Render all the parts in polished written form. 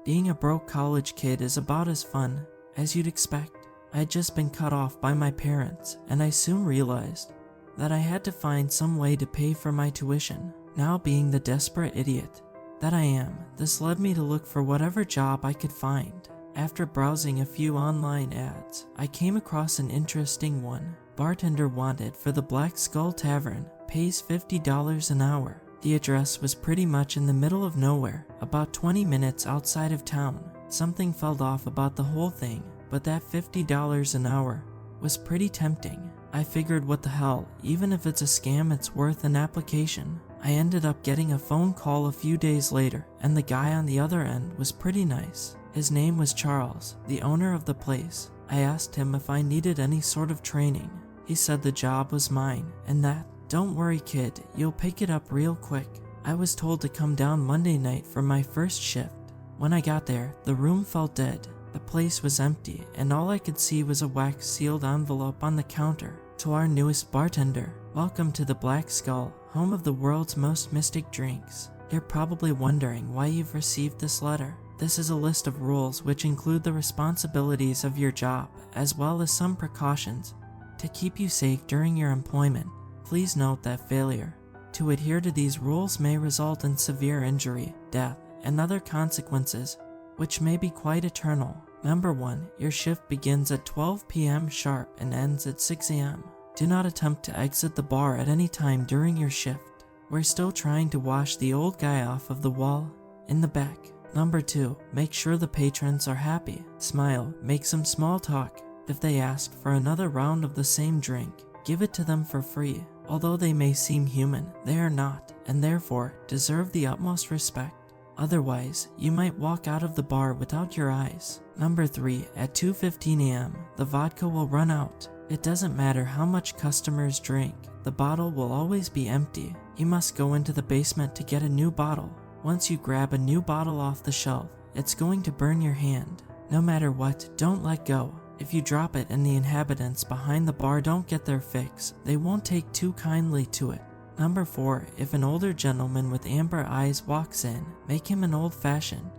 Being a broke college kid is about as fun as you'd expect. I had just been cut off by my parents, and I soon realized that I had to find some way to pay for my tuition. Now, being the desperate idiot that I am, this led me to look for whatever job I could find. After browsing a few online ads, I came across an interesting one. Bartender wanted for the Black Skull Tavern, pays $50 an hour. The address was pretty much in the middle of nowhere, about 20 minutes outside of town. Something felt off about the whole thing, but that $50 an hour was pretty tempting. I figured, what the hell, even if it's a scam, it's worth an application. I ended up getting a phone call a few days later, and the guy on the other end was pretty nice. His name was Charles, the owner of the place. I asked him if I needed any sort of training. He said the job was mine, and that, "Don't worry kid, you'll pick it up real quick." I was told to come down Monday night for my first shift. When I got there, the room felt dead. The place was empty, and all I could see was a wax-sealed envelope on the counter. To our newest bartender, welcome to the Black Skull, home of the world's most mystic drinks. You're probably wondering why you've received this letter. This is a list of rules which include the responsibilities of your job, as well as some precautions to keep you safe during your employment. Please note that failure to adhere to these rules may result in severe injury, death, and other consequences, which may be quite eternal. Number 1. Your shift begins at 12 p.m. sharp and ends at 6 a.m. Do not attempt to exit the bar at any time during your shift. We're still trying to wash the old guy off of the wall in the back. Number 2. Make sure the patrons are happy. Smile, make some small talk. If they ask for another round of the same drink, give it to them for free. Although they may seem human, they are not, and therefore deserve the utmost respect. Otherwise, you might walk out of the bar without your eyes. Number 3. At 2:15 a.m., the vodka will run out. It doesn't matter how much customers drink, the bottle will always be empty. You must go into the basement to get a new bottle. Once you grab a new bottle off the shelf, it's going to burn your hand. No matter what, don't let go. If you drop it and the inhabitants behind the bar don't get their fix, they won't take too kindly to it. Number 4. If an older gentleman with amber eyes walks in, make him an old-fashioned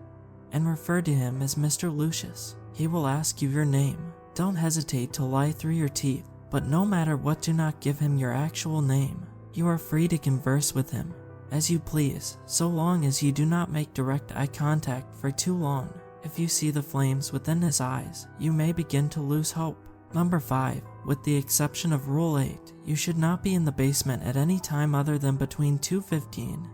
and refer to him as Mr. Lucius. He will ask you your name. Don't hesitate to lie through your teeth, but no matter what, do not give him your actual name. You are free to converse with him as you please, so long as you do not make direct eye contact for too long. If you see the flames within his eyes, you may begin to lose hope. Number 5. With the exception of Rule 8, you should not be in the basement at any time other than between 2:15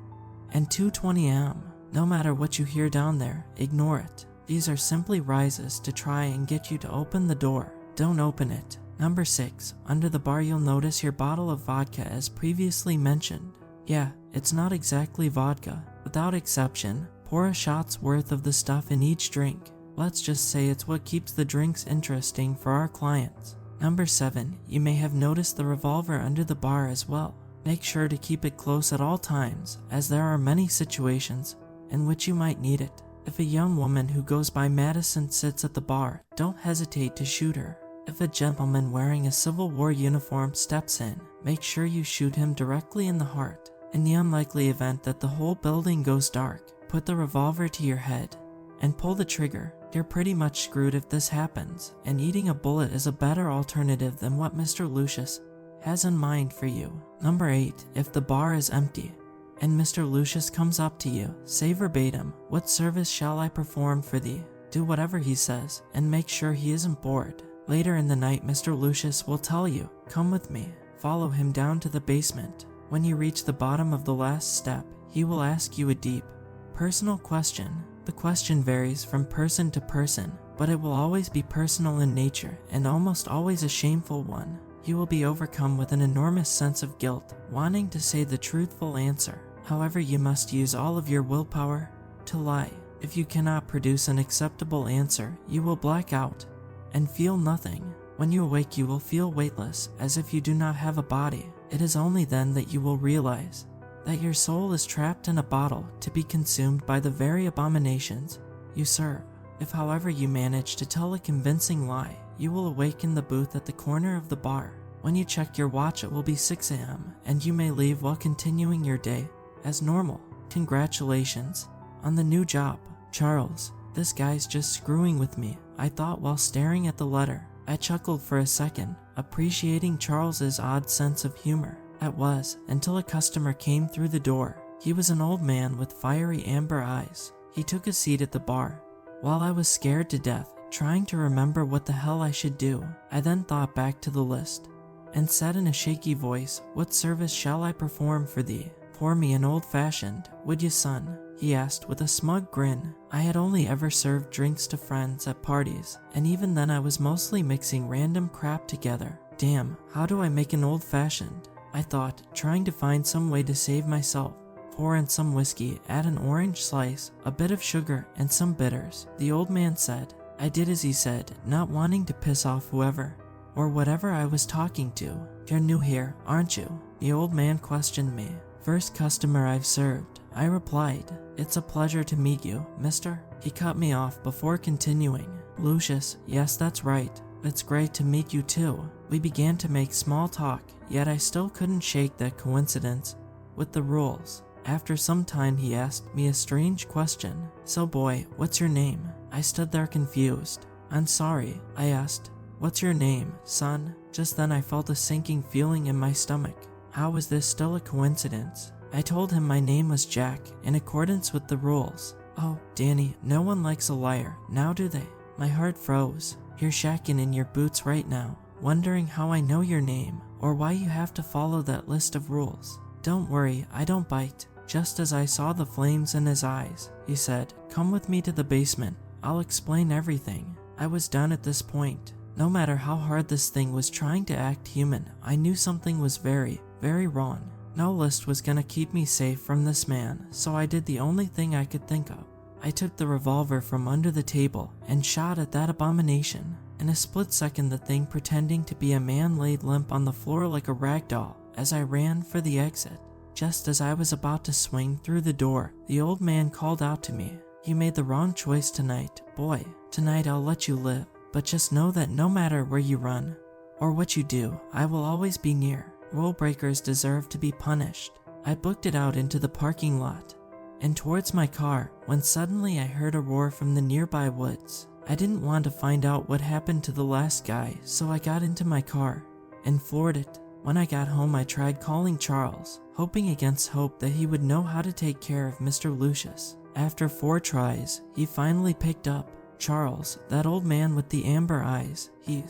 and 2:20 am. No matter what you hear down there, ignore it. These are simply rises to try and get you to open the door. Don't open it. Number 6. Under the bar you'll notice your bottle of vodka as previously mentioned. Yeah, it's not exactly vodka. Without exception, pour a shot's worth of the stuff in each drink. Let's just say it's what keeps the drinks interesting for our clients. Number 7. You may have noticed the revolver under the bar as well. Make sure to keep it close at all times, as there are many situations in which you might need it. If a young woman who goes by Madison sits at the bar, don't hesitate to shoot her. If a gentleman wearing a Civil War uniform steps in, make sure you shoot him directly in the heart. In the unlikely event that the whole building goes dark, put the revolver to your head and pull the trigger. You're pretty much screwed if this happens, and eating a bullet is a better alternative than what Mr. Lucius has in mind for you. Number 8. If the bar is empty and Mr. Lucius comes up to you, say verbatim, "What service shall I perform for thee?" Do whatever he says, and make sure he isn't bored. Later in the night, Mr. Lucius will tell you, "Come with me." Follow him down to the basement. When you reach the bottom of the last step, he will ask you a deep, personal question. The question varies from person to person, but it will always be personal in nature and almost always a shameful one. You will be overcome with an enormous sense of guilt, wanting to say the truthful answer. However, you must use all of your willpower to lie. If you cannot produce an acceptable answer, you will black out and feel nothing. When you awake, you will feel weightless, as if you do not have a body. It is only then that you will realize that your soul is trapped in a bottle to be consumed by the very abominations you serve. If, however, you manage to tell a convincing lie, you will awake in the booth at the corner of the bar. When you check your watch, it will be 6 a.m., and you may leave while continuing your day as normal. Congratulations on the new job, Charles. This guy's just screwing with me, I thought while staring at the letter. I chuckled for a second, appreciating Charles's odd sense of humor. It was, until a customer came through the door. He was an old man with fiery amber eyes. He took a seat at the bar. While I was scared to death, trying to remember what the hell I should do, I then thought back to the list and said in a shaky voice, "What service shall I perform for thee? Pour me an old-fashioned, would you, son?" he asked with a smug grin. I had only ever served drinks to friends at parties, and even then I was mostly mixing random crap together. Damn, how do I make an old-fashioned? I thought, trying to find some way to save myself. Pour in some whiskey, add an orange slice, a bit of sugar, and some bitters, the old man said. I did as he said, not wanting to piss off whoever or whatever I was talking to. "You're new here, aren't you?" the old man questioned me. "First customer I've served," I replied. "It's a pleasure to meet you, mister." He cut me off before continuing. "Lucius, yes, that's right. It's great to meet you too." We began to make small talk, yet I still couldn't shake that coincidence with the rules. After some time he asked me a strange question. "So boy, what's your name?" I stood there confused. "I'm sorry," I asked. "What's your name, son?" Just then I felt a sinking feeling in my stomach. How was this still a coincidence? I told him my name was Jack, in accordance with the rules. "Oh, Danny, no one likes a liar, now do they?" My heart froze. "You're shacking in your boots right now, wondering how I know your name, or why you have to follow that list of rules. Don't worry, I don't bite." Just as I saw the flames in his eyes, he said, "Come with me to the basement. I'll explain everything." I was done at this point. No matter how hard this thing was trying to act human, I knew something was very, very wrong. No list was gonna keep me safe from this man, so I did the only thing I could think of. I took the revolver from under the table and shot at that abomination. In a split second, the thing pretending to be a man laid limp on the floor like a rag doll as I ran for the exit. Just as I was about to swing through the door, the old man called out to me, "You made the wrong choice tonight, boy. Tonight I'll let you live, but just know that no matter where you run or what you do, I will always be near. Rule breakers deserve to be punished." I booked it out into the parking lot and towards my car when suddenly I heard a roar from the nearby woods. I didn't want to find out what happened to the last guy, so I got into my car and floored it. When I got home, I tried calling Charles, hoping against hope that he would know how to take care of Mr. Lucius. After 4 tries, he finally picked up. "Charles, that old man with the amber eyes, he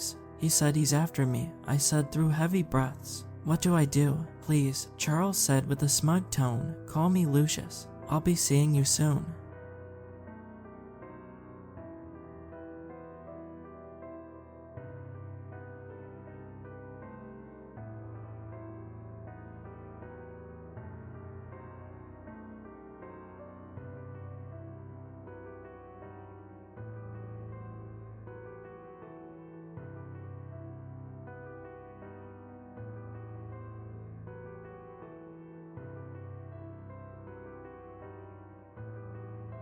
said he's after me," I said through heavy breaths. "What do I do?" "Please," Charles said with a smug tone, "call me Lucius. I'll be seeing you soon."